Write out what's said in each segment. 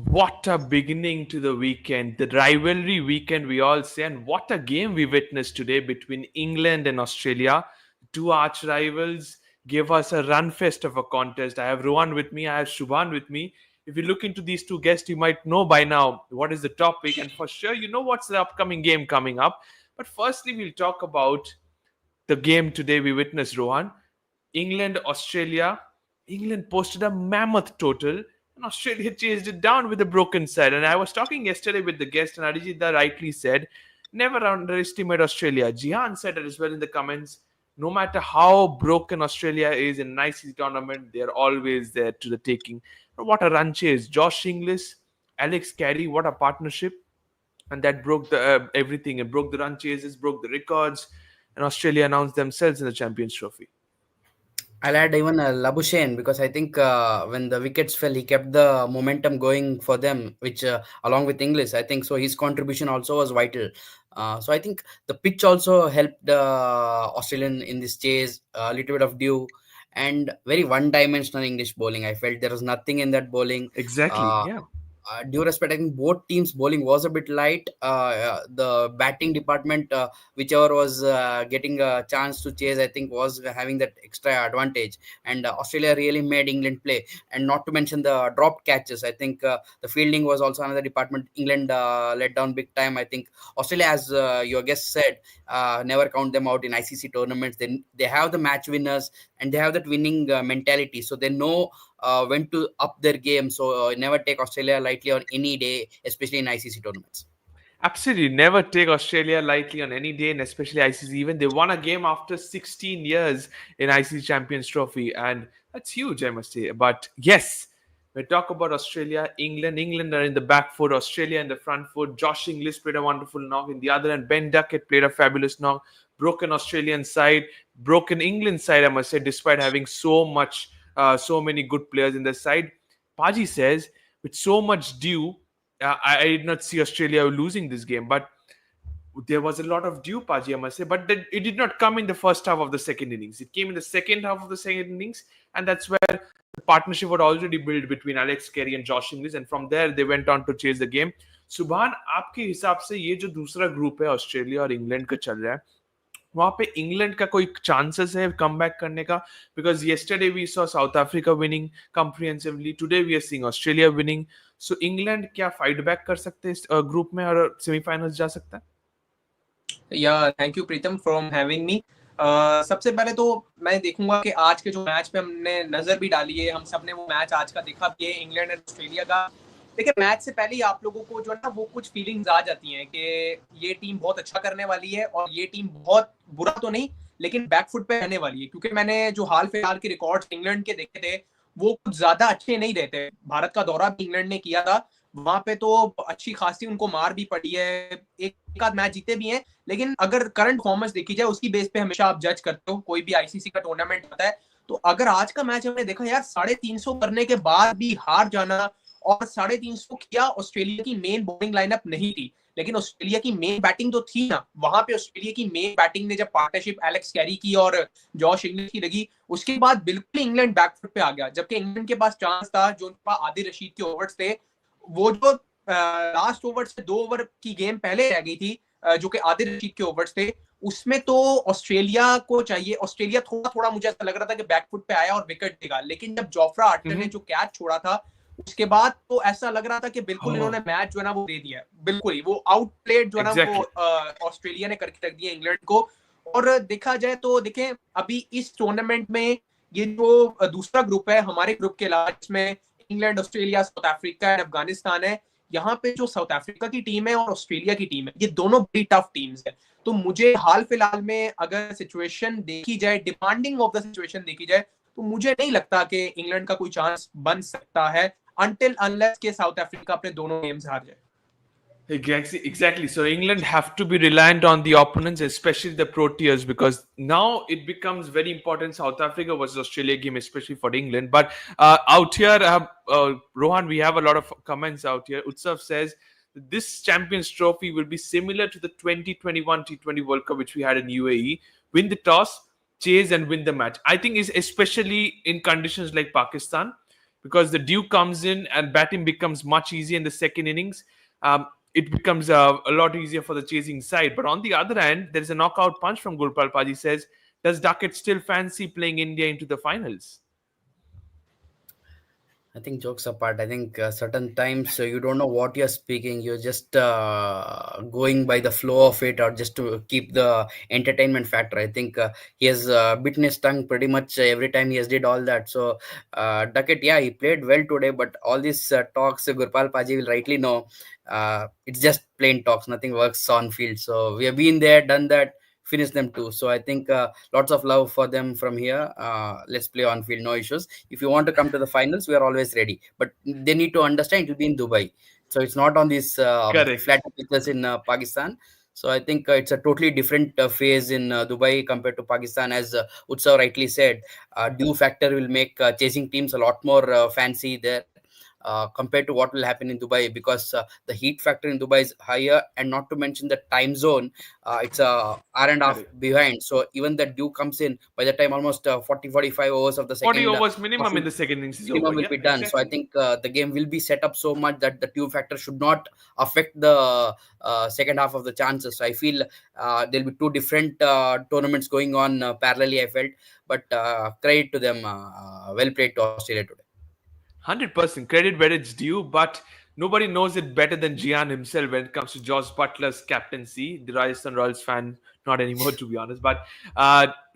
What a beginning to the weekend, the rivalry weekend, we all say, and what a game we witnessed today between England and Australia. Two arch rivals gave us a run fest of a contest. I have Rohan with me, I have Shubhan with me. If you look into these two guests, you might know by now what is the topic, and for sure, you know what's the upcoming game coming up. But firstly, we'll talk about the game today we witnessed, Rohan. England, Australia. England posted a mammoth total, and Australia chased it down with a broken side. And I was talking yesterday with the guest, and Arijita rightly said, never underestimate Australia. Jihan said it as well in the comments. No matter how broken Australia is in an ICC tournament, they're always there to the taking. But what a run chase. Josh Inglis, Alex Carey, what a partnership. And that broke the everything. It broke the run chases, broke the records, and Australia announced themselves in the Champions Trophy. I'll add even Labuschagne because I think when the wickets fell, he kept the momentum going for them, which along with English, I think so. His contribution also was vital. So I think the pitch also helped Australian in this chase. A little bit of dew and very one-dimensional English bowling. I felt there was nothing in that bowling. Exactly. Uh, Yeah. Due respect, I think both teams' bowling was a bit light. The batting department, whichever was getting a chance to chase, I think was having that extra advantage. And Australia really made England play. And not to mention the dropped catches. I think the fielding was also another department. England let down big time. I think Australia, as your guest said, never count them out in ICC tournaments. They have the match winners and they have that winning mentality. So they know when to up their game. So never take Australia lightly on any day, especially in ICC tournaments. Absolutely. Never take Australia lightly on any day, and especially ICC. Even they won a game after 16 years in ICC Champions Trophy, and that's huge, I must say. But yes, we talk about Australia, England. England are in the back foot, Australia in the front foot. Josh Inglis played a wonderful knock. In the other end, Ben Duckett played a fabulous knock. Broken Australian side, broken England side, I must say, despite having so many good players in the side. Paji says, with so much due, I did not see Australia losing this game, but there was a lot of due, Paji, I must say. But it did not come in the first half of the second innings. It came in the second half of the second innings, and that's where the partnership was already built between Alex Carey and Josh Inglis, and from there they went on to chase the game. सुबहान आपके हिसाब से ये जो दूसरा group है Australia और England का चल रहा है वहां पे इंग्लैंड का कोई चांसेस है कम बैक करने का because yesterday we saw South Africa winning comprehensively today we are seeing Australia winning so England क्या फाइट बैक कर सकते हैं इस ग्रुप में और सेमीफाइनल्स जा सकता है या thank you Pritam from having me सबसे पहले तो मैं देखूंगा कि आज के जो मैच पे हमने नजर भी डाली है हम सबने वो मैच आज का देखा भी है इंग्लैंड एंड ऑस्ट्रेलिया का देखिए मैच से पहले ही आप लोगों को जो है ना वो कुछ फीलिंग्स आ जाती हैं कि ये टीम बहुत अच्छा करने वाली है और ये टीम बहुत बुरा तो नहीं लेकिन बैकफुट पे रहने वाली है क्योंकि मैंने जो हाल फिलहाल के रिकॉर्ड्स इंग्लैंड के देखे थे वो कुछ ज्यादा अच्छे नहीं रहते भारत का दौरा भी इंग्लैंड ने किया था वहां पे तो अच्छी खासी उनको मार भी पड़ी है एक आध मैच जीते भी हैं लेकिन अगर करंट परफॉर्मेंस देखी जाए उसकी बेस पे हमेशा आप जज करते हो कोई भी आईसीसी का टूर्नामेंट होता है तो अगर आज का मैच हमने देखा यार 350 करने के बाद भी हार जाना और 350 किया ऑस्ट्रेलिया की मेन बॉलिंग लाइनअप नहीं थी लेकिन ऑस्ट्रेलिया की मेन बैटिंग तो थी ना वहां पे ऑस्ट्रेलिया की मेन बैटिंग ने जब पार्टनरशिप एलेक्स कैरी की और जॉश इंग्लिश की लगी उसके बाद बिल्कुल इंग्लैंड बैकफुट पे आ गया जबकि इंग्लैंड के पास चांस था जो उनके पास आदिल रशीद के ओवर्स थे वो जो लास्ट ओवर से 2 ओवर की गेम पहले रह गई थी जो कि आदिल रशीद के ओवर्स थे उसमें तो ऑस्ट्रेलिया को चाहिए ऑस्ट्रेलिया थोड़ा थोड़ा मुझे ऐसा लग रहा था कि बैकफुट पे आया और विकेट देगा लेकिन जब जोफ्रा आर्चर ने जो कैच छोड़ा था उसके बाद तो ऐसा लग रहा था कि बिल्कुल इन्होंने मैच जो है ना वो दे दिया बिल्कुल ही वो आउटप्लेड जो है ना वो ऑस्ट्रेलिया ने करके रख दिया इंग्लैंड को और देखा जाए तो देखें अभी इस टूर्नामेंट में ये जो दूसरा ग्रुप है हमारे ग्रुप के अलावा इसमें England Australia south Africa and Afghanistan है यहाँ पे जो साउथ अफ्रीका की टीम है और ऑस्ट्रेलिया की टीम है ये दोनों बड़ी टफ टीम्स है तो मुझे हाल फिलहाल में अगर सिचुएशन देखी जाए डिमांडिंग ऑफ द सिचुएशन देखी जाए तो मुझे नहीं लगता कि इंग्लैंड का कोई चांस बन सकता है until unless के साउथ अफ्रीका अपने दोनों गेम्स हार जाए Exactly. So England have to be reliant on the opponents, especially the Proteas, because now it becomes very important. South Africa versus Australia game, especially for England. But out here, Rohan, we have a lot of comments out here. Utsav says this Champions Trophy will be similar to the 2021 T20 World Cup, which we had in UAE. Win the toss, chase, and win the match. I think is especially in conditions like Pakistan. because the dew comes in and batting becomes much easier in the second innings. It becomes a lot easier for the chasing side. But on the other hand, there is a knockout punch from Gurpal Paji says, does Duckett still fancy playing India into the finals? I think jokes apart, I think certain times you don't know what you're speaking. You're just going by the flow of it, or just to keep the entertainment factor. I think he has bitten his tongue pretty much every time he has did all that. So Duckett, yeah, he played well today, but all these talks, Gurpal Paji will rightly know, it's just plain talks. Nothing works on field. So we have been there, done that, finish them too. So I think lots of love for them from here. Let's play on field, no issues. If you want to come to the finals, we are always ready. But they need to understand it will be in Dubai, so it's not on these flat Correct. pitches in Pakistan. So I think it's a totally different phase in Dubai compared to Pakistan. As Utsav rightly said, dew factor will make chasing teams a lot more fancy there. Compared to what will happen in Dubai, because the heat factor in Dubai is higher, and not to mention the time zone, it's a hour and a half Correct. behind. So even the dew comes in by the time almost 40 45 overs of the 40 second overs half minimum in the second innings is over. minimum will Yeah, be done. So I exactly. think the game will be set up so much that the dew factor should not affect the second half of the chances. So I feel there'll be two different tournaments going on parallelly, I felt. But credit to them. Well played to Australia today. 100% credit where it's due, but nobody knows it better than Gian himself when it comes to Josh Butler's captaincy. The Rajasthan Royals fan, not anymore to be honest. But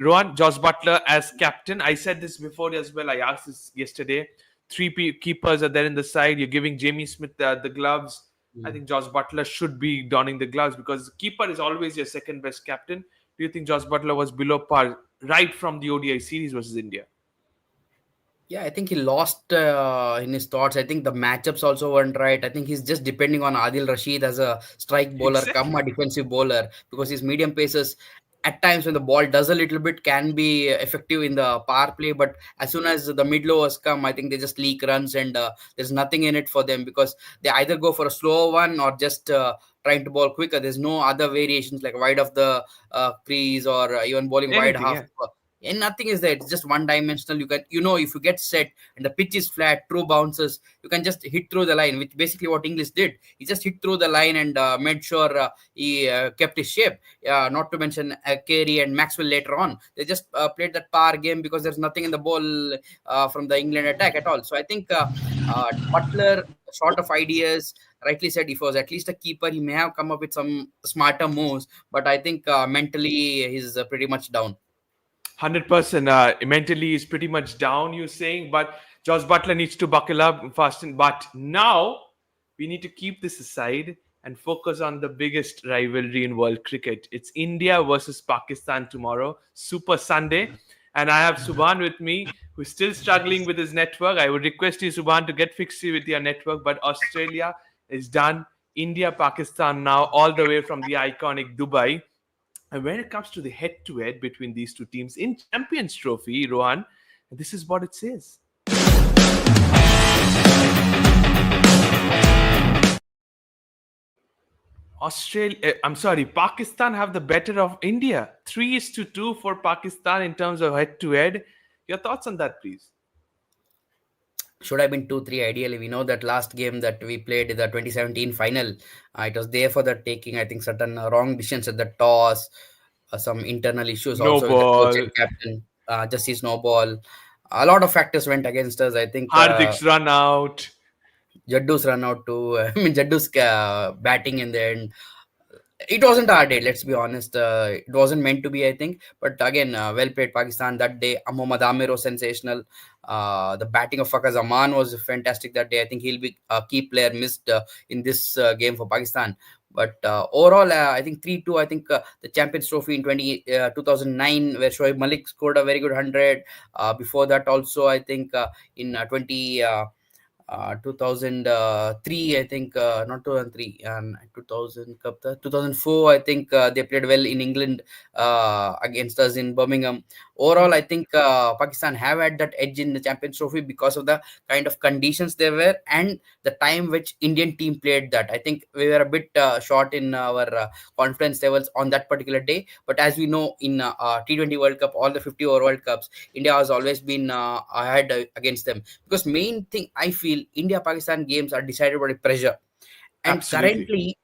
Rohan, Josh Butler as captain, I said this before as well. I asked this yesterday. Three keepers are there in the side. You're giving Jamie Smith the gloves. I think Josh Butler should be donning the gloves because the keeper is always your second best captain. Do you think Josh Butler was below par right from the ODI series versus India? Yeah, I think he lost in his thoughts. I think the matchups also weren't right. I think he's just depending on Adil Rashid as a strike bowler, come a Exactly. defensive bowler, because his medium paces at times when the ball does a little bit can be effective in the power play. But as soon as the mid overs come, I think they just leak runs, and there's nothing in it for them, because they either go for a slow one or just trying to bowl quicker. There's no other variations like wide of the crease, or even bowling wide Anything, half. yeah. And nothing is there. It's just one dimensional. You can, if you get set and the pitch is flat, true bounces, you can just hit through the line, which basically what English did. He just hit through the line and made sure he kept his shape. Not to mention Carey and Maxwell later on. They just played that power game because there's nothing in the ball from the England attack at all. So I think Butler, short of ideas, rightly said, if he was at least a keeper, he may have come up with some smarter moves. But I think mentally he's pretty much down. 100%. Mentally is pretty much down, you're saying, but Josh Butler needs to buckle up fast. But now we need to keep this aside and focus on the biggest rivalry in world cricket. It's India versus Pakistan tomorrow, Super Sunday. And I have Subhan with me, who's still struggling with his network. I would request you, Subhan, to get fixed with your network. But Australia is done. India, Pakistan now, all the way from the iconic Dubai. And when it comes to the head to head between these two teams in Champions Trophy, Rohan, this is what it says. Pakistan have the better of India. 3-2 for Pakistan in terms of head to head. Your thoughts on that, please? Should have been 2-3 ideally. We know that last game that we played, the 2017 final, it was there for the taking. I think certain wrong decisions at the toss, some internal issues No also with the coach ball. and captain, just his snowball. A lot of factors went against us. I think Hardik's run out. Jaddu's run out too. I mean, Jaddu's batting in the end. It wasn't our day, let's be honest. It wasn't meant to be, I think. But again, well played Pakistan that day. Mohammad Amir was sensational. The batting of Fakhar Zaman was fantastic that day. I think he'll be a key player missed in this game for Pakistan. But overall, I think 3-2. I think the Champions Trophy in 2009, where Shoaib Malik scored a very good 100. Before that, also, I think in 20. 2003, I think, not 2003, 2000, 2004, I think they played well in England against us in Birmingham. Overall, I think Pakistan have had that edge in the Champions Trophy because of the kind of conditions they were and the time which Indian team played that. I think we were a bit short in our confidence levels on that particular day. But as we know, in T20 World Cup, all the 50 over World Cups, India has always been ahead against them, because main thing I feel, India Pakistan games are decided by pressure, and Absolutely. currently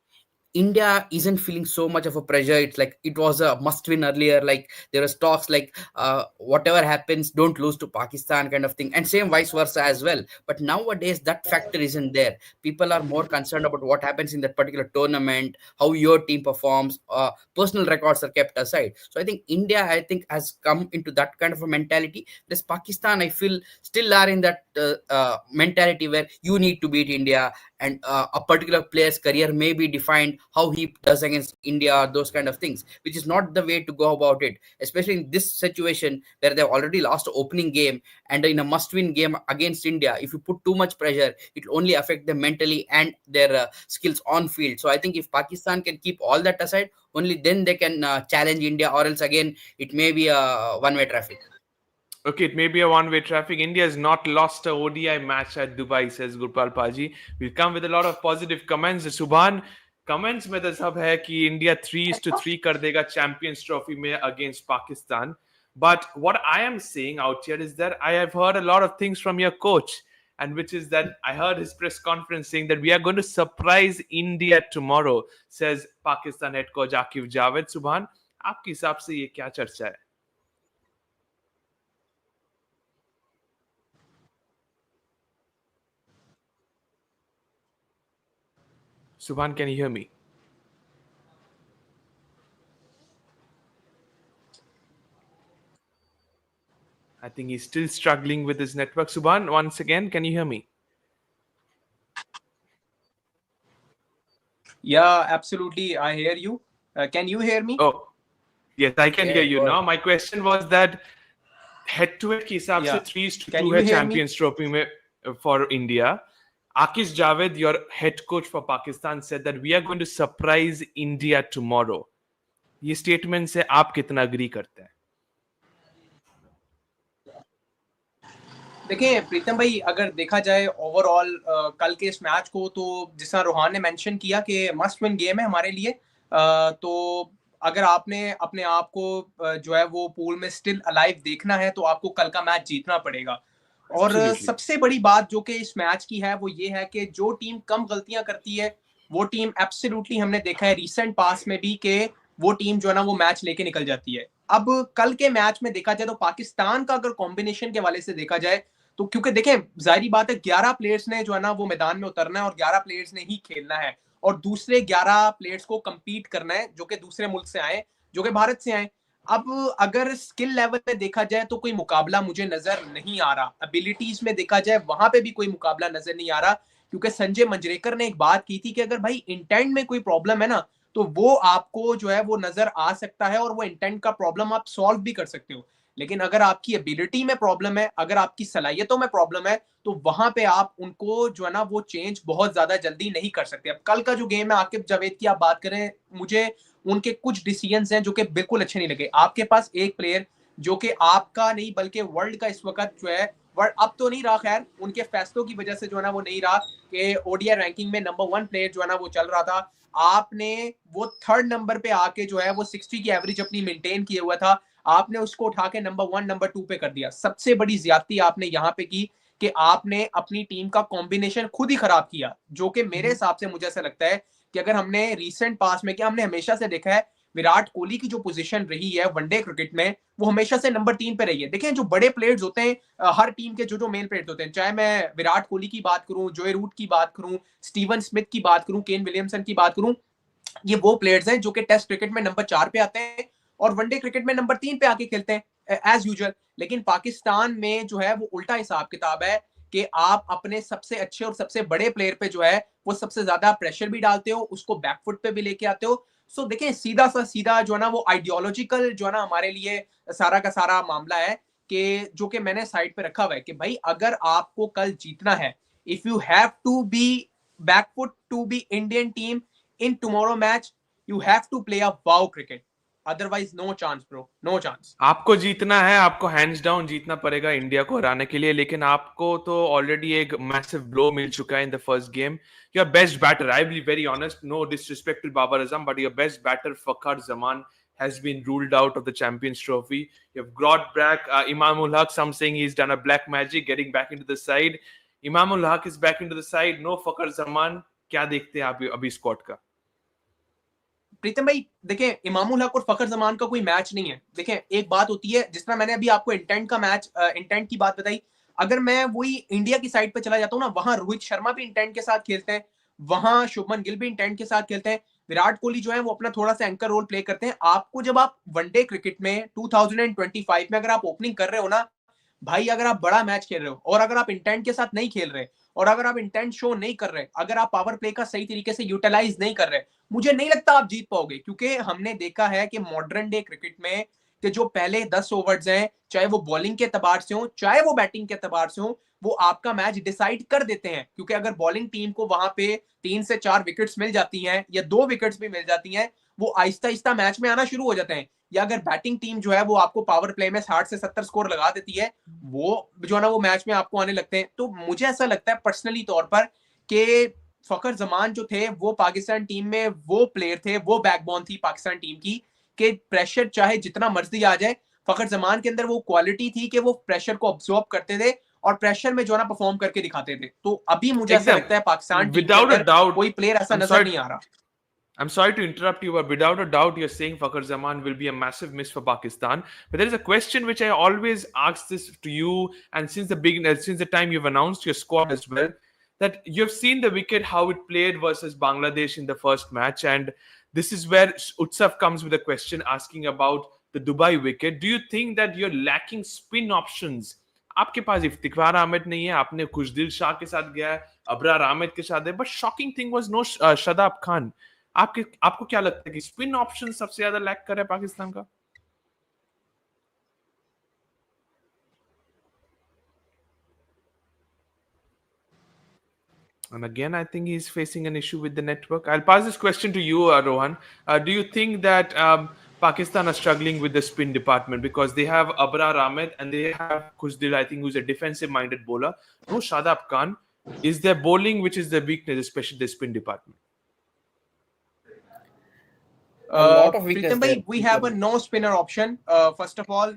India isn't feeling so much of a pressure. It's like it was a must win earlier. Like there was talks like whatever happens, don't lose to Pakistan kind of thing, and same vice versa as well. But nowadays that factor isn't there. People are more concerned about what happens in that particular tournament, how your team performs. Personal records are kept aside. So I think India, I think, has come into that kind of a mentality. This Pakistan, I feel, still are in that mentality where you need to beat India, and a particular player's career may be defined how he does against India, those kind of things, which is not the way to go about it, especially in this situation where they've already lost opening game, and in a must-win game against India, if you put too much pressure, it will only affect them mentally and their skills on field. So I think if Pakistan can keep all that aside, only then they can challenge India, or else again it may be a one-way traffic. Okay, it may be a one-way traffic. India has not lost a ODI match at Dubai, says Gurpal Paji. We'll come with a lot of positive comments. Subhan, comments में तो सब है कि India 3-3 कर देगा Champions Trophy में against Pakistan. But what I am saying out here is that I have heard a lot of things from your coach, and which is that I heard his press conference saying that we are going to surprise India tomorrow, says Pakistan head coach Akif Javed. Subhan, आपके हिसाब से ये क्या चर्चा है? Subhan, can you hear me? I think he's still struggling with his network. Subhan, once again, can you hear me? Yeah, absolutely. I hear you. Can you hear me? Oh, yes, I can Yeah, hear you go now. ahead. My question was that head-to-head के हिसाब से Yeah. 3-2 Can you है hear me? Champions Trophy में for India. Akif Javed, your head coach for Pakistan, said that we are going to surprise India tomorrow. ये statement से आप कितना agree करते हैं? देखिए प्रीतम भाई, अगर देखा जाए ओवरऑल कल के इस मैच को, तो जिसा रोहान ने मेंशन किया कि मस्ट विन गेम है हमारे लिए, तो अगर आपने अपने आप को जो है वो पूल में स्टिल अलाइव देखना है, तो आपको कल का मैच जीतना पड़ेगा। और Absolutely. सबसे बड़ी बात जो कि इस मैच की है वो ये है कि जो टीम कम गलतियां करती है वो टीम एब्सोल्युटली, हमने देखा है रिसेंट पास में भी कि वो टीम जो है ना वो मैच लेके निकल जाती है। अब कल के मैच में देखा जाए तो पाकिस्तान का अगर कॉम्बिनेशन के वाले से देखा जाए, तो क्योंकि देखें जाहिर बात है 11 प्लेयर्स ने जो है ना वो मैदान में उतरना है और 11 प्लेयर्स ने ही खेलना है, और दूसरे 11 प्लेयर्स को कंपीट करना है जो कि दूसरे मुल्क से आए, जो कि भारत से आए। अब अगर स्किल लेवल पे देखा जाए तो कोई मुकाबला मुझे नजर नहीं आ रहा, एबिलिटीज में देखा जाए वहां पे भी कोई मुकाबला नजर नहीं आ रहा, क्योंकि संजय मंजरेकर ने एक बात की थी कि अगर भाई इंटेंट में कोई प्रॉब्लम है ना, तो वो आपको जो है वो नजर आ सकता है और वो इंटेंट का प्रॉब्लम आप सॉल्व भी कर सकते हो। लेकिन अगर आपकी एबिलिटी में प्रॉब्लम है, अगर आपकी सलाहियतों में प्रॉब्लम है, तो वहां पे आप उनको जो है ना वो चेंज बहुत ज्यादा जल्दी नहीं कर सकते। अब कल का जो गेम है, आकिब जावेद की आप बात करें, मुझे उनके कुछ डिसीजंस हैं जो कि बिल्कुल अच्छे नहीं लगे। आपके पास एक प्लेयर जो कि आपका नहीं बल्कि वर्ल्ड का इस वक्त जो है, वर्ल्ड अब तो नहीं रहा, खैर उनके फैसलों की वजह से जो है ना वो नहीं रहा, कि ओडीआई रैंकिंग में नंबर 1 प्लेयर जो है ना वो चल रहा था, आपने वो 3rd नंबर पे आके जो है वो 60 की एवरेज अपनी मेंटेन किए हुआ था, आपने उसको उठा के नंबर 1 नंबर 2 पे कर दिया। सबसे बड़ी ज्यादती आपने यहाँ पे की कि आपने अपनी टीम का कॉम्बिनेशन खुद ही खराब किया, जो कि मेरे हिसाब से मुझे ऐसा लगता है कि अगर हमने रिसेंट पास में, क्या हमने हमेशा से देखा है विराट कोहली की जो पोजीशन रही है वनडे क्रिकेट में, वो हमेशा से नंबर 3 पे रही है। देखें जो बड़े प्लेयर्स होते हैं, हर टीम के जो मेन प्लेयर्स होते हैं, चाहे मैं विराट कोहली की बात करूं, जोए रूट की बात करूं, स्टीवन स्मिथ की बात करूं, केन विलियमसन की बात करूं, ये वो प्लेयर्स हैं जो कि टेस्ट क्रिकेट में नंबर 4 पे आते हैं और वनडे क्रिकेट में नंबर 3 पे आके खेलते हैं एज यूजुअल। लेकिन पाकिस्तान में जो है वो उल्टा हिसाब किताब है कि आप अपने सबसे अच्छे और सबसे बड़े प्लेयर पे जो है वो सबसे ज्यादा प्रेशर भी डालते हो, उसको बैकफुट पे भी लेके आते हो। सो देखें सीधा सा सीधा जो है ना वो आइडियोलॉजिकल जो है ना हमारे लिए सारा का सारा मामला है, कि जो कि मैंने साइड पे रखा हुआ है कि भाई अगर आपको कल जीतना है, if you have to be back foot to be Indian team in tomorrow match, you have to play a wow cricket. Otherwise, no chance, bro. No chance. आपको जीतना है, आपको हैंड्स डाउन जीतना पड़ेगा इंडिया को हराने के लिए, लेकिन आपको तो ऑलरेडी एक मैसिव ब्लो मिल चुका है in the first game. Your best batter, I will be very honest, no disrespect to Babar Azam, but your best batter Fakhar Zaman has been ruled out of the Champions Trophy. You've brought back Imamul Haq. Some saying he's done a black magic, getting back into the side. Imamul Haq is back into the side. No Fakhar Zaman. क्या देखते हैं आप अभी squad का? प्रीतम भाई देखें, इमामुल हक और फखर जमान का कोई मैच नहीं है. देखें, एक बात होती है, जिस तरह मैंने अभी आपको इंटेंट की बात बताई, अगर मैं वही इंडिया की साइड पे चला जाता हूँ ना, वहां रोहित शर्मा भी इंटेंट के साथ खेलते हैं, वहां शुभमन गिल भी इंटेंट के साथ खेलते हैं, विराट कोहली जो है वो अपना थोड़ा सा एंकर रोल प्ले करते हैं. आपको जब आप वनडे क्रिकेट में 2025 में अगर आप ओपनिंग कर रहे हो ना भाई, अगर आप बड़ा मैच खेल रहे हो और अगर आप इंटेंट के साथ नहीं खेल रहे और अगर आप इंटेंट शो नहीं कर रहे, अगर आप पावर प्ले का सही तरीके से यूटिलाइज नहीं कर रहे, मुझे नहीं लगता आप जीत पाओगे. क्योंकि हमने देखा है कि मॉडर्न डे क्रिकेट में कि जो पहले 10 ओवर्स हैं, चाहे वो बॉलिंग के एतबार से हो चाहे वो बैटिंग के एतबार से हो, वो आपका मैच डिसाइड कर देते हैं. क्योंकि अगर बॉलिंग टीम को वहां पे 3 से 4 विकेट्स मिल जाती हैं या 2 विकेट्स भी मिल जाती हैं, वो आहिस्ता आहिस्ता मैच में आना शुरू हो जाते हैं. या अगर बैटिंग टीम जो है वो आपको पावर प्ले में 60 से 70 स्कोर लगा देती है, वो जो है ना वो मैच में आपको आने लगते हैं. तो मुझे ऐसा लगता है पर्सनली तौर पर कि फखर जमान जो थे वो पाकिस्तान टीम में वो प्लेयर थे, वो बैकबोन थी पाकिस्तान टीम की, कि प्रेशर चाहे जितना मर्जी आ जाए, फखर जमान के अंदर वो क्वालिटी थी कि वो प्रेशर को ऑब्जॉर्ब करते थे और प्रेशर में जो है ना परफॉर्म करके दिखाते थे. तो अभी मुझे ऐसा लगता है पाकिस्तान टीम के अंदर कोई प्लेयर ऐसा नजर नहीं आ रहा. I'm sorry to interrupt you, but without a doubt, you're saying Fakhar Zaman will be a massive miss for Pakistan. But there is a question which I always ask this to you, and since the time you've announced your squad as well, that you've seen the wicket how it played versus Bangladesh in the first match, and this is where Utsav comes with a question asking about the Dubai wicket. Do you think that you're lacking spin options? आपके पास इफ्तिखार अहमद नहीं है, आपने खुशदिल शाह के साथ गया है, अबरार अहमद के साथ है, but shocking thing was no Shadab Khan. आपको क्या लगता है कि स्पिन ऑप्शन सबसे ज्यादा लैक कर रहा है पाकिस्तान का? And again, I think he's facing an issue with the network. I'll pass this question to you, Rohan. Do you think that Pakistan are struggling with the spin department because they have Abrar Ahmed and they have Khusdil, I think, who's a defensive-minded bowler. No Shadab Khan. Is their bowling which is the weakness, especially the spin department? Pritam bhai, we have a no spinner option. First of all,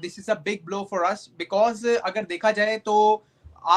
this is a big blow for us because अगर देखा जाए तो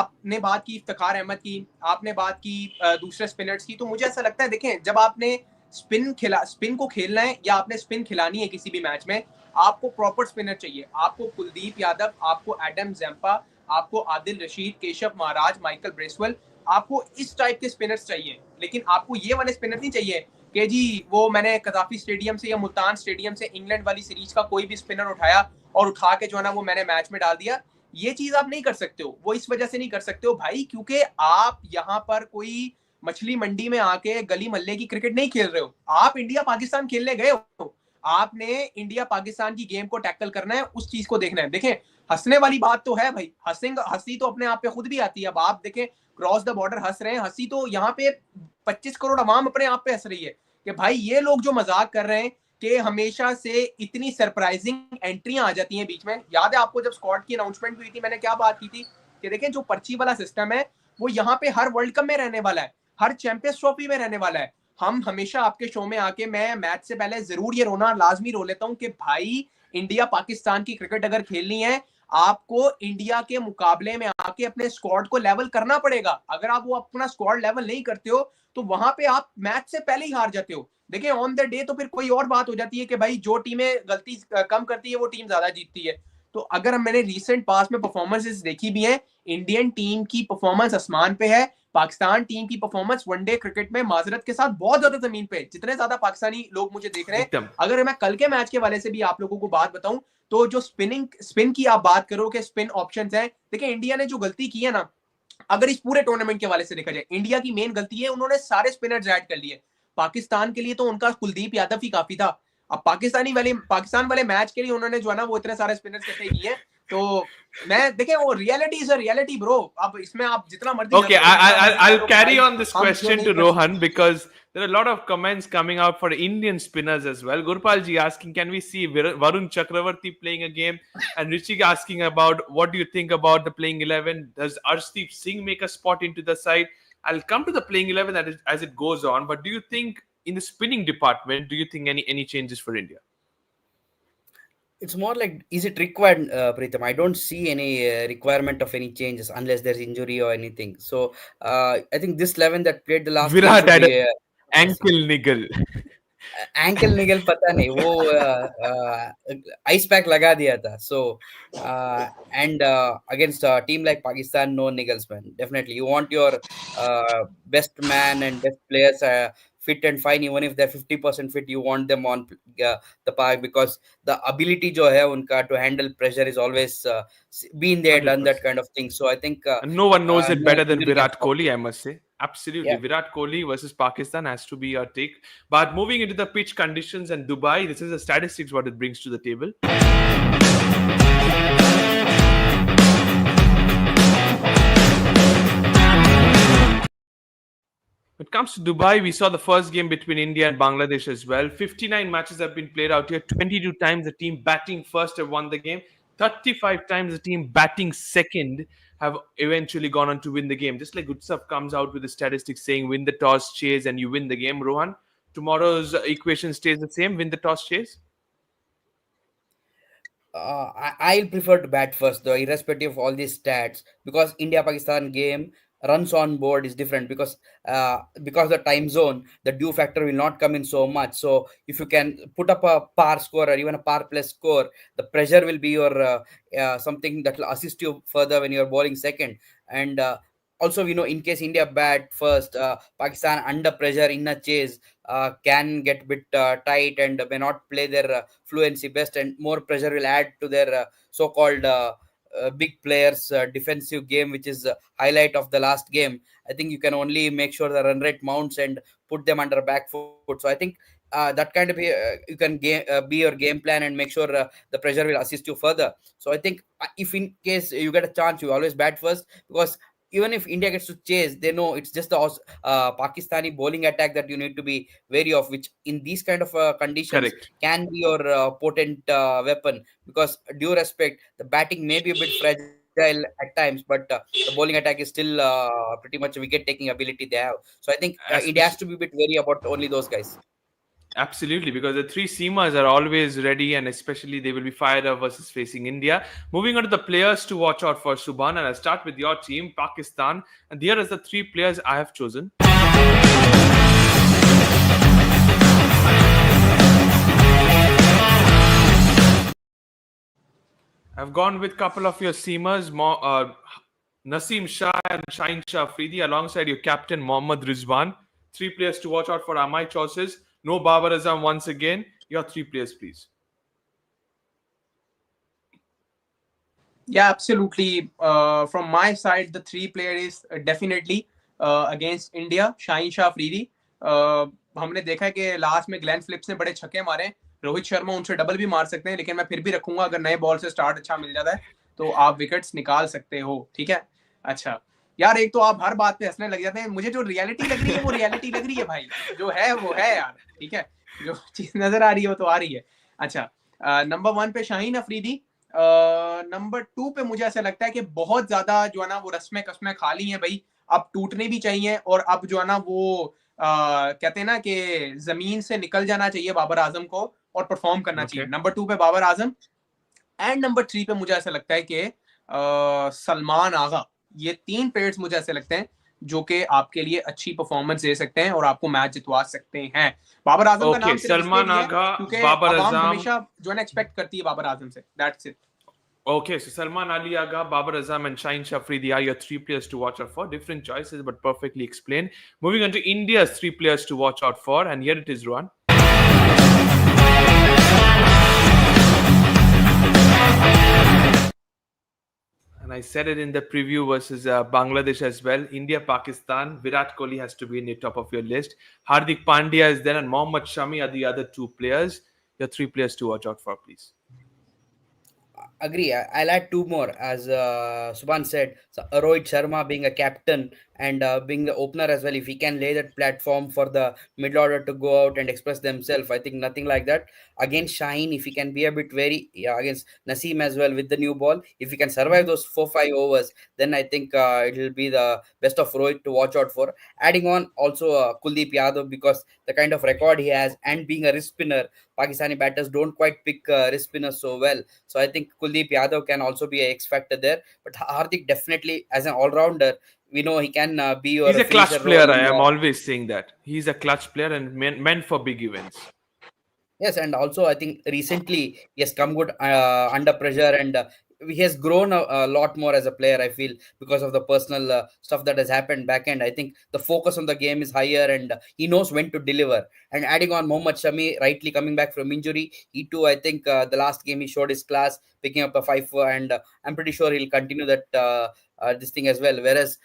आपने बात की इफ्तिखार अहमद की, आपने बात की दूसरे स्पिनर्स की, तो मुझे ऐसा लगता है देखें, जब आपने स्पिन को खेलना है या आपने स्पिन खिलानी है किसी भी मैच में, आपको प्रॉपर स्पिनर चाहिए. आपको कुलदीप यादव, आपको एडम जैम्पा, आपको आदिल रशीद, केशव महाराज, माइकल ब्रेसवेल, आपको इस टाइप के स्पिनर्स चाहिए. लेकिन आपको ये वाले स्पिनर नहीं चाहिए कि जी वो मैंने कदाफी स्टेडियम से या मुल्तान स्टेडियम से इंग्लैंड वाली सीरीज का कोई भी स्पिनर उठाया और उठा के जो है ना वो मैंने मैच में डाल दिया. ये चीज आप नहीं कर सकते हो. वो इस वजह से नहीं कर सकते हो भाई क्योंकि आप यहाँ पर कोई मछली मंडी में आके गली मल्ले की क्रिकेट नहीं खेल रहे हो. आप इंडिया पाकिस्तान खेलने गए हो, आपने इंडिया पाकिस्तान की गेम को टैकल करना है, उस चीज को देखना है. देखें, हंसने वाली बात तो है भाई, हंसी तो अपने आप पे खुद भी आती है. अब आप देखें, क्रॉस द बॉर्डर हंस रहे हैं, हंसी तो यहाँ पे 25 करोड़ अवाम अपने आप पे हंस रही है कि भाई ये लोग जो मजाक कर रहे हैं कि हमेशा से इतनी सरप्राइजिंग एंट्रियां आ जाती हैं बीच में. याद है आपको जब स्क्वाड की अनाउंसमेंट हुई थी, मैंने क्या बात की थी कि देखें जो पर्ची वाला सिस्टम है वो यहाँ पे हर वर्ल्ड कप में रहने वाला है, हर चैंपियंस ट्रॉफी में रहने वाला है. हम हमेशा आपके शो में आके मैं मैच से पहले जरूर ये रोना लाजमी रो लेता हूँ कि भाई इंडिया पाकिस्तान की क्रिकेट अगर खेलनी है, आपको इंडिया के मुकाबले में आके अपने स्क्वाड को लेवल करना पड़ेगा. अगर आप वो अपना स्क्वाड लेवल नहीं करते हो तो वहां पे आप मैच से पहले ही हार जाते हो. देखिए ऑन द डे तो फिर कोई और बात हो जाती है कि भाई जो टीमें गलती कम करती है वो टीम ज्यादा जीतती है. तो अगर मैंने रीसेंट पास में परफॉर्मेंसेस देखी भी है, इंडियन टीम की परफॉर्मेंस आसमान पे है, पाकिस्तान टीम की परफॉर्मेंस वनडे क्रिकेट में माजरत के साथ बहुत ज्यादा जमीन पे. जितने ज्यादा पाकिस्तानी लोग मुझे देख रहे हैं, अगर मैं कल के मैच के वाले से भी आप लोगों को बात बताऊं तो जो स्पिन की आप बात करो कि स्पिन ऑप्शंस हैं, देखिए इंडिया ने जो गलती की है ना, अगर इस पूरे टूर्नामेंट के वाले से देखा जाए, इंडिया की मेन गलती है उन्होंने सारे स्पिनर्स ऐड कर लिए. पाकिस्तान के लिए तो उनका कुलदीप यादव ही काफी था. अब पाकिस्तान वाले मैच के लिए उन्होंने जो है ना वो इतने सारे स्पिनर्स कैसे किए. तो मैं देखे वो reality is a reality bro. अब इसमें आप जितना मर्जी Okay, हंसो, जितना मर्जी कह I'll लो कि carry भाई on this हम क्यों question नहीं to कर Rohan सकते. because there are a lot of comments coming out for Indian spinners as well. Gurpal ji asking, can we see Varun Chakravarti playing a game? And Richie asking about what do you think about the playing 11? Does Arshdeep Singh make a spot into the side? I'll come to the playing 11 as it goes on. But do you think in the spinning department, do you think any changes for India? It's more like, is it required, Pritham? I don't see any requirement of any changes unless there's injury or anything. So I think this 11 that played the last game Virat should had an be sufficient. ankle niggle. Ankle niggle पता नहीं वो ice pack लगा दिया था so and against team like Pakistan no niggles man definitely you want your best man and best players fit and fine even if they're 50% fit you want them on the park because the ability जो है उनका to handle pressure is always been there done that 100%. kind of thing so I think And no one knows it no better than injury can Virat stop Kohli, it. I must say. Absolutely. Yeah. Virat Kohli versus Pakistan has to be our take. But moving into the pitch conditions and Dubai, this is the statistics what it brings to the table. When it comes to Dubai, we saw the first game between India and Bangladesh as well. 59 matches have been played out here. 22 times the team batting first have won the game. 35 times the team batting second have eventually gone on to win the game. Just like good stuff comes out with the statistics saying win the toss, chase, and you win the game. Rohan, tomorrow's equation stays the same: win the toss, chase. I'll prefer to bat first, though, irrespective of all these stats, because India-Pakistan game runs on board is different because the time zone, the due factor will not come in so much. So if you can put up a par score or even a par plus score, the pressure will be your something that will assist you further when you're bowling second. And also, in case India bat first, Pakistan under pressure in a chase can get a bit tight and may not play their fluency best, and more pressure will add to their so-called big players defensive game, which is highlight of the last game. I think you can only make sure the run rate mounts and put them under back foot. So I think that kind of you can be your game plan and make sure the pressure will assist you further. So I think if in case you get a chance, you always bat first, because even if India gets to chase, they know it's just the Pakistani bowling attack that you need to be wary of, which in these kind of conditions Correct. can be your potent weapon. Because due respect, the batting may be a bit fragile at times, but the bowling attack is still pretty much wicket-taking ability they have. So I think India has to Especially, be a bit wary about only those guys. absolutely, because the three seamers are always ready, and especially they will be fired up versus facing India. Moving on to the players to watch out for, Subhan, and I'll start with your team, Pakistan. And here is the three players I have chosen. I've gone with a couple of your seamers, Naseem Shah and Shaheen Shah Afridi, alongside your captain Mohammad Rizwan. Three players to watch out for are my choices. No Babar Azam once again. Your three players, please. Yeah, absolutely. From my side, the three player is definitely against India, Shaheen Shah Afridi. हमने देखा है कि last में Glenn Phillips ने बड़े छक्के मारे. रोहित शर्मा उनसे डबल भी मार सकते हैं, लेकिन मैं फिर भी रखूंगा. अगर नए बॉल से स्टार्ट अच्छा मिल जाता है तो आप विकेट्स निकाल सकते हो. ठीक है. अच्छा यार, एक तो आप हर बात पे हंसने लग जाते हैं. मुझे जो रियलिटी लग रही है वो रियलिटी लग रही है भाई. जो है वो है यार. ठीक है, जो चीज नजर आ रही है वो तो आ रही है. अच्छा, नंबर 1 पे शाहीन अफरीदी. नंबर 2 पे मुझे ऐसा लगता है कि बहुत ज्यादा जो है ना वो रस्में कस्में खा ली हैं भाई. अब टूटने भी चाहिए, और अब जो है ना वो कहते हैं ना कि जमीन से निकल जाना चाहिए बाबर आजम को और परफॉर्म करना चाहिए. नंबर 2 पे बाबर आजम, एंड नंबर 3 पे मुझे ऐसा लगता है कि सलमान आगा. ये तीन प्लेयर्स मुझे ऐसे लगते हैं जो कि आपके लिए अच्छी परफॉर्मेंस दे सकते हैं और आपको मैच जितवा सकते हैं. बाबर आजम का नाम सिर्फ इसलिए Salman लिया है Agha, क्योंकि Babar आवाम Azam. हमेशा जो है ना एक्सपेक्ट करती है बाबर आजम से. That's it. Okay, so Salman Ali Agha, Babar Azam, and Shaheen Shah Afridi are your three players to watch out for. Different choices, but perfectly explained. Moving on to India's three players to watch out for, and here it is, Ruan. And I said it in the preview versus Bangladesh as well. India, Pakistan, Virat Kohli has to be in the top of your list. Hardik Pandya is there, and Mohammad Shami are the other two players. Your three players to watch out for, please. Agree. I'll add two more. As Subhan said, so Rohit Sharma being a captain and being the opener as well, if he can lay that platform for the middle order to go out and express themselves, I think nothing like that. Against Shaheen, if he can be a bit wary, yeah, against Naseem as well with the new ball, if he can survive those 4-5 overs, then I think it will be the best of Rohit to watch out for. Adding on also Kuldeep Yadav, because the kind of record he has and being a wrist spinner, Pakistani batters don't quite pick wrist spinners so well. So I think Kuldeep Yadav can also be a X factor there. But Hardik definitely, as an all rounder, we know he can be He's your a finisher clutch role player. I in am the. always saying that. He's a clutch player and meant for big events. Yes, and also I think recently he has come good under pressure, and he has grown a lot more as a player. I feel because of the personal stuff that has happened back end. I think the focus on the game is higher, and he knows when to deliver. And adding on Mohammad Shami, rightly coming back from injury, he too, I think the last game he showed his class, picking up a 5, and I'm pretty sure he'll continue that this thing as well. Whereas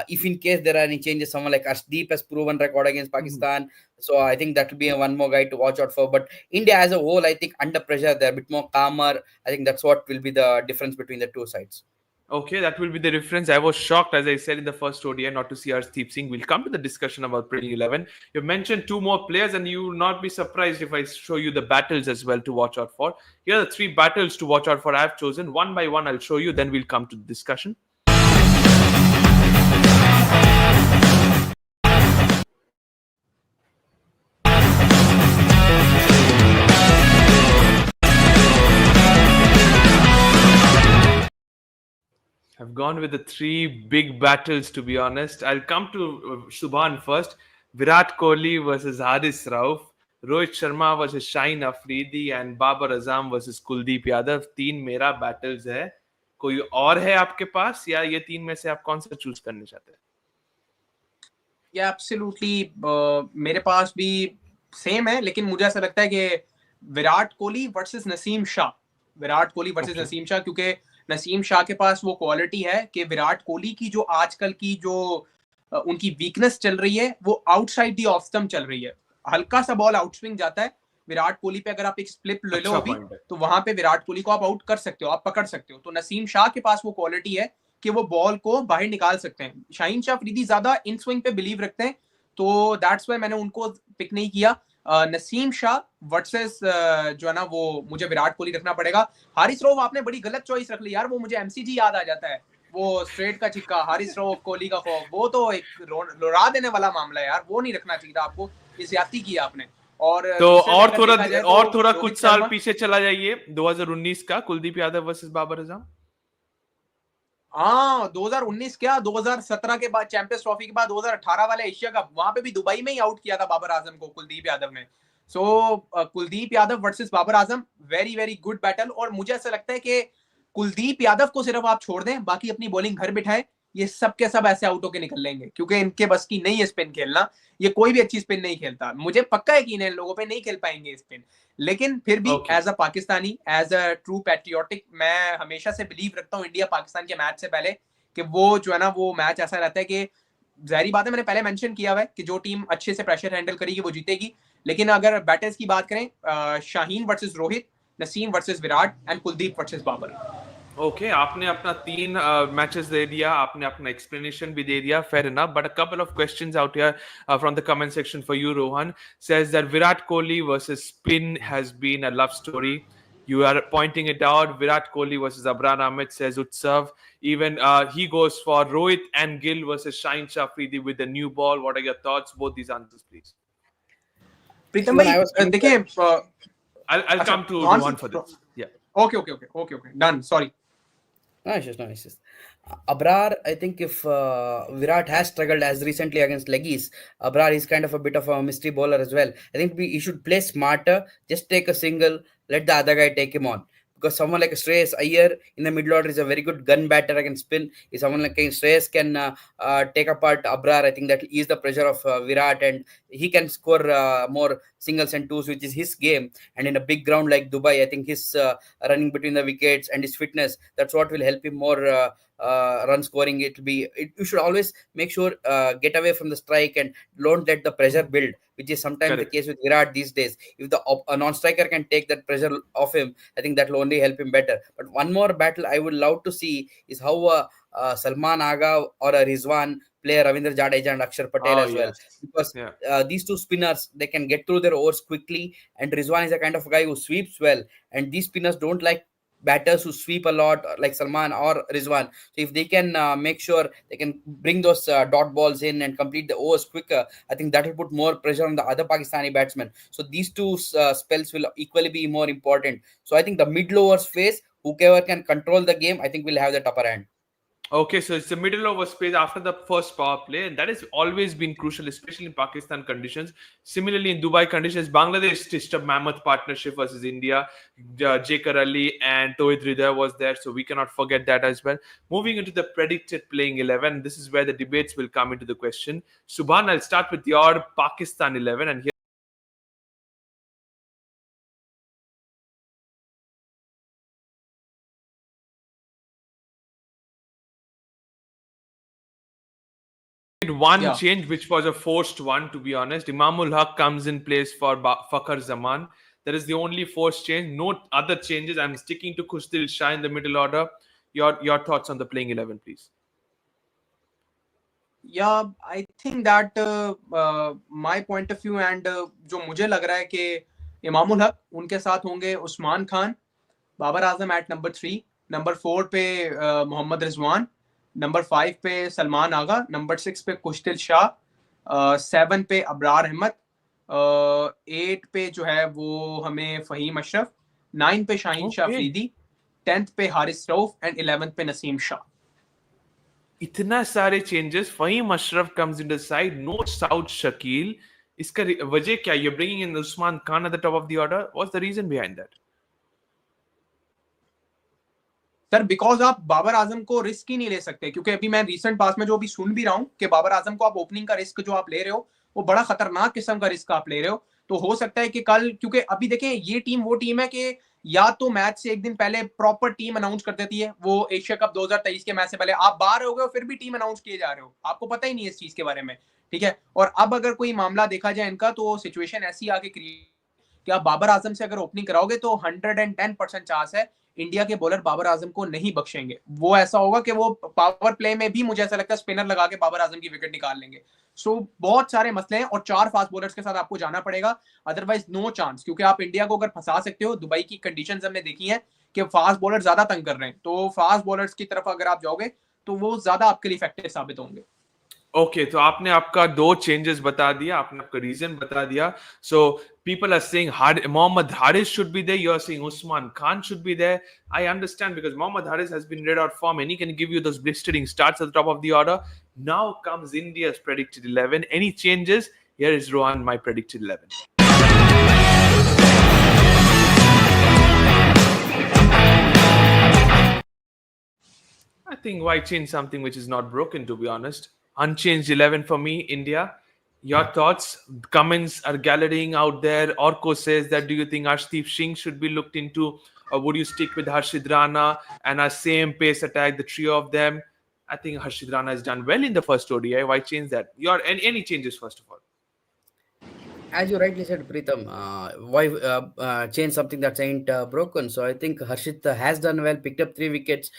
if in case there are any changes, someone like Ashdeep has proven record against Mhm. Pakistan, so I think that will be a one more guy to watch out for. But India as a whole, I think under pressure, they're a bit more calmer. I think that's what will be the difference between the two sides. Okay, that will be the difference. I was shocked, as I said in the first ODI, not to see Arshdeep Singh. We'll come to the discussion about playing 11. You mentioned two more players, and you will not be surprised if I show you the battles as well to watch out for. Here are the three battles to watch out for. I have chosen one by one. I'll show you, then we'll come to the discussion. I've gone with the three big battles, to be honest. I'll come to Subhan first. Virat Kohli versus Haris Rauf, Rohit Sharma versus Shaheen Afridi, and Babar Azam versus Kuldeep Yadav. तीन मेरा battles है. कोई और है आपके पास या ये तीन में से आप कौन सा चूज करने चाहते हैं? या एब्सोल्युटली मेरे पास भी सेम है, लेकिन मुझे ऐसा लगता है कि Virat Kohli versus Naseem Shah, Virat Kohli versus Okay. Naseem Shah, क्योंकि नसीम शाह के पास वो क्वालिटी है कि विराट कोहली की जो आजकल की जो उनकी वीकनेस चल रही है वो आउटसाइड दी ऑफ स्टंप चल रही है, हल्का सा बॉल आउटस्विंग जाता है विराट कोहली पे, अगर आप एक स्प्लिप ले लो अच्छा अभी point है. तो वहां पे विराट कोहली को आप आउट कर सकते हो, आप पकड़ सकते हो। तो नसीम शाह के पास वो क्वालिटी है कि वो बॉल को बाहर निकाल सकते हैं। शाहीन शाह अफरीदी ज्यादा इन स्विंग पे बिलीव रखते हैं, तो दैट्स वाई मैंने उनको पिक नहीं किया। नसीम शाह वर्सेस जो है ना वो मुझे विराट कोहली रखना पड़ेगा। हारिस रऊफ आपने बड़ी गलत चॉइस रख ली यार, वो मुझे एमसीजी याद आ जाता है, वो स्ट्रेट का छिक्का, हारिस रऊफ कोहली का खौफ, वो तो एक रुला देने वाला मामला है यार, वो नहीं रखना चाहिए था आपको, ये ज्यादती की आपने। और तो दूसरे में अगर देखा जाए और तो थोड़ा रोहित कुछ साल शर्मा, पीछे चला जाइए, 2019 का कुलदीप यादव वर्सेस बाबर आजम। हाँ 2019 क्या 2017 के बाद चैंपियंस ट्रॉफी के बाद 2018 वाले एशिया कप, वहां पे भी दुबई में ही आउट किया था बाबर आजम को कुलदीप यादव ने। सो Kuldeep Yadav versus Babar Azam, very very good battle. और मुझे ऐसा लगता है कि कुलदीप यादव को सिर्फ आप छोड़ दें, बाकी अपनी बॉलिंग घर बिठाएं, ये सब के सब ऐसे आउट होके निकल लेंगे, क्योंकि इनके बस की नहीं है स्पिन खेलना, ये कोई भी अच्छी स्पिन नहीं खेलता। मुझे पक्का है कि इन लोगों पे नहीं खेल पाएंगे स्पिन, लेकिन फिर भी Okay. As a Pakistani, as a true patriotic, मैं हमेशा से बिलीव रखता हूँ इंडिया पाकिस्तान के मैच से पहले कि वो जो है ना वो मैच ऐसा रहता है कि जाहिर बात है, मैंने पहले मेंशन किया हुआ है कि जो टीम अच्छे से प्रेशर हैंडल करेगी वो जीतेगी। लेकिन अगर बैटर्स की बात करें, Shaheen versus Rohit, Naseem versus Virat and Kuldeep versus Babar. Okay आपने अपना तीन मैचेस दे दिया, आपने अपना एक्सप्लेनेशन भी दे दिया, fair enough, but a couple of questions out here from the comment section for you. Rohan says that Virat Kohli versus spin has been a love story. You are pointing it out. Virat Kohli versus Abrar Ahmed, says Utsav. Even he goes for Rohit and Gill versus Shaheen Shah Afridi with the new ball. What are your thoughts? Both these answers, please. Pritam Even भाई I was coming देखिए, I'll अच्छा come to Rohan Rohan for this. Yeah. Okay okay okay okay okay done, sorry. No issues, no issues. Abrar, I think if Virat has struggled as recently against leggies, Abrar is kind of a bit of a mystery bowler as well. I think he should play smarter, just take a single, let the other guy take him on. Because someone like Shreyas Iyer in the middle order is a very good gun batter against spin. If someone like Shreyas can take apart Abrar, I think that will ease the pressure of Virat, and he can score more singles and twos, which is his game. And in a big ground like Dubai, I think his running between the wickets and his fitness, that's what will help him more run scoring. You should always make sure get away from the strike and don't let the pressure build, which is sometimes the Correct. case with Virat these days. If a non-striker can take that pressure off him, I think that will only help him better. But one more battle I would love to see is how Salman Agha or a Rizwan play Ravindra Jadeja and Akshar Patel Oh as well, yes. because Yeah. these two spinners, they can get through their overs quickly, and Rizwan is a kind of guy who sweeps well, and these spinners don't like batters who sweep a lot like Salman or Rizwan. So if they can make sure they can bring those dot balls in and complete the overs quicker, I think that will put more pressure on the other Pakistani batsmen. So these two spells will equally be more important. So I think the middle overs phase, whoever can control the game, I think will have the upper hand. Okay, so it's the middle over space after the first power play, and that has always been crucial, especially in Pakistan conditions. Similarly, in Dubai conditions, Bangladesh stitched a mammoth partnership versus India. Jakar Ali and Tohid Hridaya was there, so we cannot forget that as well. Moving into the predicted playing 11, this is where the debates will come into the question. Subhan, I'll start with your Pakistan 11, and here one Yeah. change, which was a forced one, to be honest. Imamul Haq comes in place for Fakhar Zaman. That is the only forced change. No other changes. I'm sticking to Kustil Shah in the middle order. Your thoughts on the playing 11, please. Yeah, I think that my point of view and जो मुझे लग रहा है कि इमामुल हक, उनके साथ होंगे Usman Khan, Babar Azam eight number 3, number 4 पे मोहम्मद रिजवान, नंबर 5 पे सलमान आगा, नंबर 6 पे कुश्तिल शाह, 7 पे अबरार अहमद, 8 पे जो है वो हमें फहीम अशरफ, 9 पे शाहीन शाह Okay. अफरीदी, 10th पे हारिस रऊफ एंड 11th पे नसीम शाह. इतना सारे changes. Faheem Ashraf comes into the side. No Saud Shakil. इसका वजह क्या? You're bringing in Usman Khan at the top of the order. What's the reason behind that? Sir because आप बाबर आजम को रिस्क ही नहीं ले सकते, क्योंकि अभी मैं रिसेंट पास में जो अभी सुन भी रहा हूँ कि बाबर आजम को आप ओपनिंग का रिस्क जो आप ले रहे हो वो बड़ा खतरनाक किस्म का रिस्क आप ले रहे हो. तो हो सकता है कि कल, क्योंकि अभी देखें ये टीम वो टीम है कि या तो मैच से एक दिन पहले प्रॉपर टीम अनाउंस कर देती है, वो एशिया कप 2023 के मैच से पहले आप बाहर हो गए हो फिर भी टीम अनाउंस किए जा रहे हो, आपको पता ही नहीं है इस चीज के बारे में. ठीक है, और अब अगर कोई मामला देखा जाए इनका, तो सिचुएशन ऐसी आगे क्रिएट कि आप बाबर आजम से अगर ओपनिंग कराओगे तो 110% चांस है इंडिया के बॉलर बाबर आजम को नहीं बख्शेंगे. वो ऐसा होगा कि वो पावर प्ले में भी मुझे ऐसा लगता है स्पिनर लगा के बाबर आजम की विकेट निकाल लेंगे. सो बहुत सारे मसले हैं और 4 फास्ट बॉलर्स के साथ आपको जाना पड़ेगा, अदरवाइज नो चांस. क्योंकि आप इंडिया को अगर फंसा सकते हो, दुबई की कंडीशंस हमने देखी हैं कि फास्ट बॉलर ज्यादा तंग कर रहे हैं, तो फास्ट बॉलर्स की तरफ अगर आप जाओगे तो वो ज्यादा आपके लिए इफेक्टिव साबित होंगे. ओके, तो आपने आपका दो चेंजेस बता दिया, आपने आपका रीजन बता दिया. सो people are saying Mohammad Haris should be there. You're saying Usman Khan should be there. I understand, because Mohammad Haris has been red out form and he can give you those blistering starts at the top of the order. Now comes India's predicted 11. Any changes? Here is Rohan, my predicted 11. I think why change something which is not broken, to be honest. Unchanged 11 for me, India. Your thoughts? Comments are gallerying out there. Orko says that, do you think Arshdeep Singh should be looked into, or would you stick with Harshid Rana and our same pace attack, the trio of them? I think Harshid Rana has done well in the first ODI. Why change that? Any changes, first of all? As you rightly said, Preetham, why change something that ain't broken? So I think Harshit has done well, picked up 3 wickets,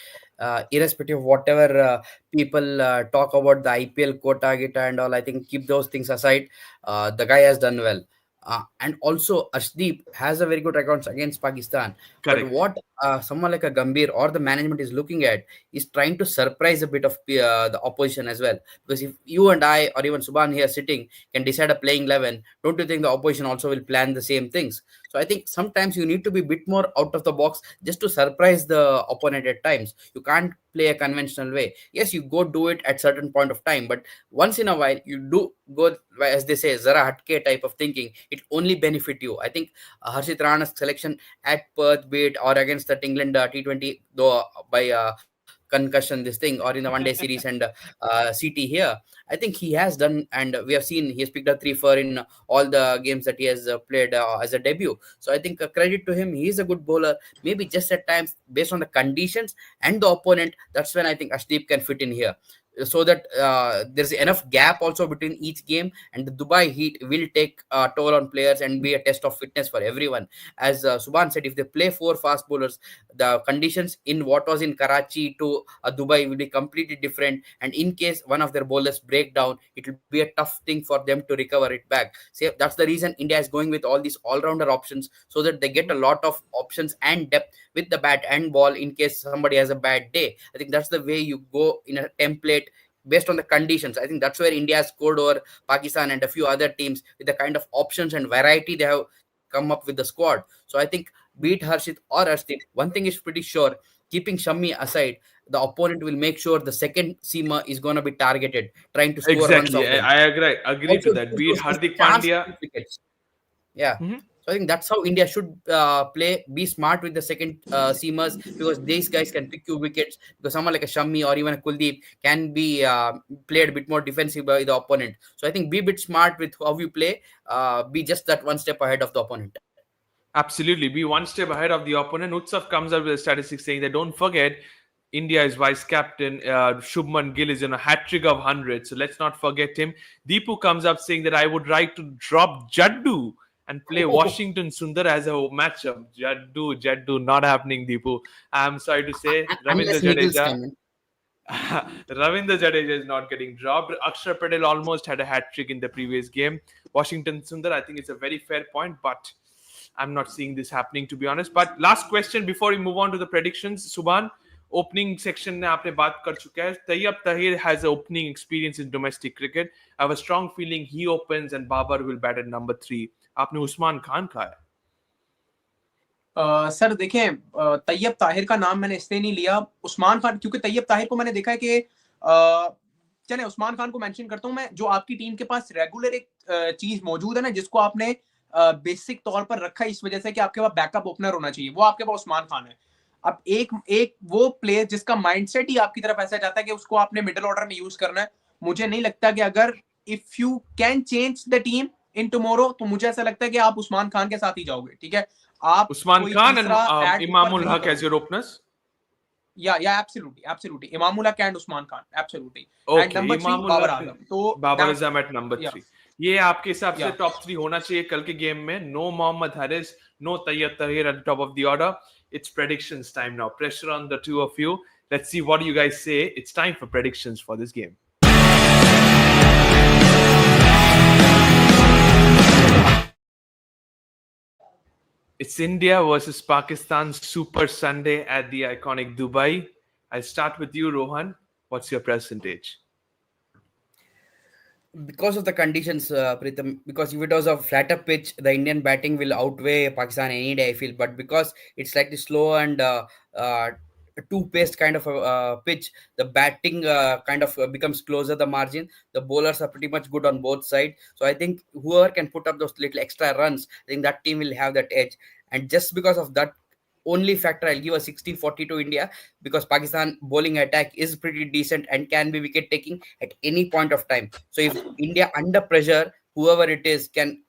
irrespective of whatever people talk about the IPL quota target and all. I think keep those things aside. The guy has done well. And also, Ashdeep has a very good record against Pakistan. But Correct. what someone like a Gambhir or the management is looking at is trying to surprise a bit of the opposition as well. Because if you and I or even Subhan here sitting can decide a playing 11, don't you think the opposition also will plan the same things? So I think sometimes you need to be a bit more out of the box just to surprise the opponent at times. You can't play a conventional way. Yes, you go do it at certain point of time, but once in a while you do go, as they say, Zara Hatke type of thinking. It only benefit you. I think Harshit Rana's selection at Perth, be it or against that England T20, though by concussion this thing, or in the one day series and CT here. I think he has done, and we have seen he has picked up 3 4 in all the games that he has played as a debut. So I think credit to him. He is a good bowler. Maybe just at times, based on the conditions and the opponent, that's when I think Ashdeep can fit in here. So that there's enough gap also between each game, and the Dubai heat will take a toll on players and be a test of fitness for everyone. As Subhan said, if they play 4 fast bowlers, the conditions in what was in Karachi to Dubai will be completely different. And in case one of their bowlers break down, it will be a tough thing for them to recover it back. So that's the reason India is going with all these all-rounder options, so that they get a lot of options and depth with the bat and ball in case somebody has a bad day. I think that's the way you go in a template based on the conditions. I think that's where India has scored over Pakistan and a few other teams with the kind of options and variety they have come up with the squad. So I think beat Harshit or Arshdeep, one thing is pretty sure, keeping Shami aside, the opponent will make sure the second seamer is going to be targeted, trying to score runs Exactly. off them. I agree to Also that. gives Be it those teams Hardik chance to Pandya. keep wickets. Yeah. Mhm. So I think that's how India should play. Be smart with the second seamers, because these guys can pick you wickets. Because someone like a Shami or even a Kuldeep can be played a bit more defensive by the opponent. So I think be a bit smart with how you play. Be just that one step ahead of the opponent. Absolutely. Be one step ahead of the opponent. Utsav comes up with a statistic saying that don't forget, India is vice captain. Shubman Gill is in a hat trick of 100. So let's not forget him. Deepu comes up saying that I would like to drop Jaddu and play Washington Sundar as a matchup. Jaddu, not happening, Deepu. I'm sorry to say. Ravindra Unless Nikhil's Jadeja. time. Ravindra Jadeja is not getting dropped. Akshar Patel almost had a hat trick in the previous game. Washington Sundar, I think it's a very fair point, but I'm not seeing this happening, to be honest. But last question before we move on to the predictions, Subhan. Opening section में आपने बात कर चुका है. Tayyab Tahir has opening experience in domestic cricket. I have a strong feeling he opens and Babar will bat at number 3. आपने उस्मान खान कहा है. Sir देखें, तैयब ताहिर का नाम मैंने इसलिए नहीं लिया, उस्मान खान, क्योंकि तैयब ताहिर को मैंने देखा है कि चले उस्मान खान को मेंशन करता हूं मैं. जो आपकी टीम के पास रेगुलर एक चीज मौजूद है ना, जिसको आपने बेसिक तौर पर रखा है इस वजह से कि आपके पास बैकअप ओपनर होना चाहिए, वो आपके पास उस्मान खान है. अब एक वो प्लेयर जिसका माइंडसेट ही आपकी तरफ ऐसा चाहता है कि उसको आपने मिडिल ऑर्डर में यूज करना है. मुझे नहीं लगता कि अगर if you can change the team in tomorrow, तो मुझे ऐसा लगता है कि आप उस्मान खान के साथ ही जाओगे. ठीक है, आप Usman कोई Khan and तीसरा add Imamul ऊपर Haq नहीं as your openers. Yeah, absolutely. Imamul Haq and Usman Khan, absolutely. Okay, And number 3, Imamul Babar Haq, Azam. तो Babar that's- Azam at number yeah. 3. ये आपके हिसाब से Yeah. टॉप 3 होना चाहिए कल के गेम में. No Mohammad Haris, no Tayyab Tahir at the top of the order. It's predictions time now. Pressure on the two of you. Let's see what you guys say. It's time for predictions for this game. It's India versus Pakistan Super Sunday at the iconic Dubai. I'll start with you, Rohan. What's your percentage? Because of the conditions, Pritham, because if it was a flatter pitch, the Indian batting will outweigh Pakistan any day, I feel. But because it's like the slow and two-paced kind of a pitch, the batting kind of becomes closer the margin. The bowlers are pretty much good on both sides. So I think whoever can put up those little extra runs, I think that team will have that edge. And just because of that only factor, I'll give a 60-40 to India, because Pakistan bowling attack is pretty decent and can be wicket taking at any point of time. So if India under pressure, whoever it is can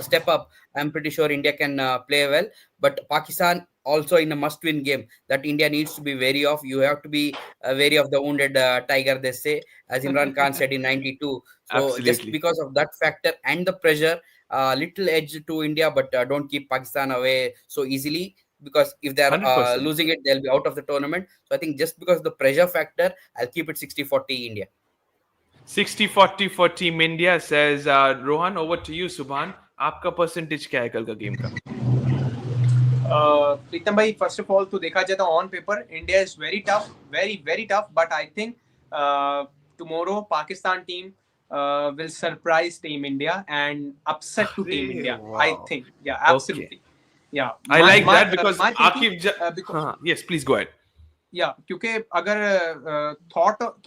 step up, I'm pretty sure India can play well. But Pakistan also in a must-win game that India needs to be wary of. You have to be wary of the wounded tiger, they say, as Imran Khan said in '92. So just Absolutely. because of that factor and the pressure, little edge to India, but don't keep Pakistan away so easily, because if they're 100%. losing it, they'll be out of the tournament. So I think just because of the pressure factor, I'll keep it 60-40 India. 60-40 for Team India, says Rohan. Over to you, Subhan. आपका percentage क्या है कल का game का? प्रीतम भाई, first of all तो देखा जाए तो on paper India is very tough, but I think tomorrow Pakistan team will surprise Team India and upset to Team India. Wow. I think, yeah, absolutely. Okay. Yeah, I like that because my thinking, Akif. Yes, please go ahead. Yeah, क्योंकि अगर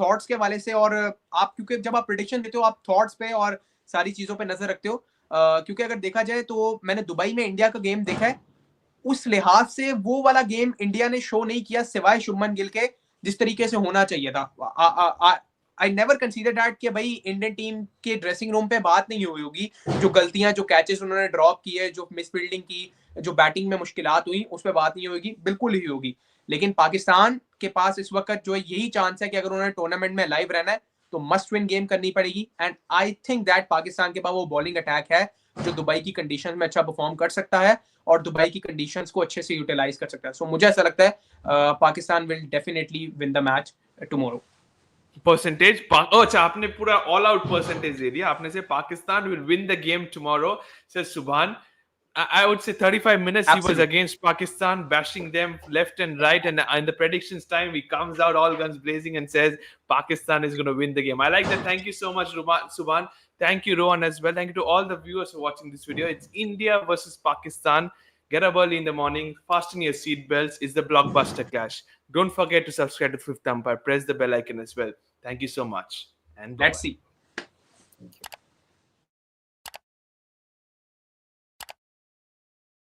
thoughts के वाले से, और आप क्योंकि जब आप प्रेडिक्शन देते हो आप थॉट्स पे और सारी चीजों पे नजर रखते हो, क्योंकि अगर देखा जाए तो मैंने दुबई में इंडिया का गेम देखा है, उस लिहाज से वो वाला गेम इंडिया ने शो नहीं किया सिवाय शुभमन गिल के, जिस तरीके से होना चाहिए था। आई नेवर कंसीडर दैट कि भाई इंडियन टीम के ड्रेसिंग रूम पे बात नहीं हुई होगी, जो गलतियां, जो कैचेस उन्होंने ड्रॉप किए, जो मिस फील्डिंग की, जो बैटिंग में मुश्किलात हुई, उस पर बात नहीं होगी, बिल्कुल ही होगी। लेकिन पाकिस्तान के पास इस वक्त जो है यही चांस है कि अगर उन्होंने टूर्नामेंट में लाइव रहना है तो मस्ट विन गेम करनी पड़ेगी। And I think that Pakistan के पास वो बॉलिंग अटैक है जो दुबई की कंडीशन में अच्छा परफॉर्म कर सकता है और दुबई की कंडीशंस को अच्छे से यूटिलाइज कर सकता है। सो मुझे ऐसा लगता है Pakistan will definitely win the match tomorrow. Percentage अच्छा, आपने पूरा ऑल आउट परसेंटेज दे दिया। आपने से Pakistan will win the game tomorrow, says Subhan. I would say 35 minutes he was Absolutely. against Pakistan, bashing them left and right, and in the predictions time he comes out all guns blazing and says Pakistan is going to win the game. I like that. Thank you so much, Subhan. Thank you, Rohan, as well. Thank you to all the viewers for watching this video. It's India versus Pakistan. Get up early in the morning, fasten your seatbelts. It's the blockbuster clash. Don't forget to subscribe to Fifth Umpire. Press the bell icon as well. Thank you so much, and bye-bye. Let's see.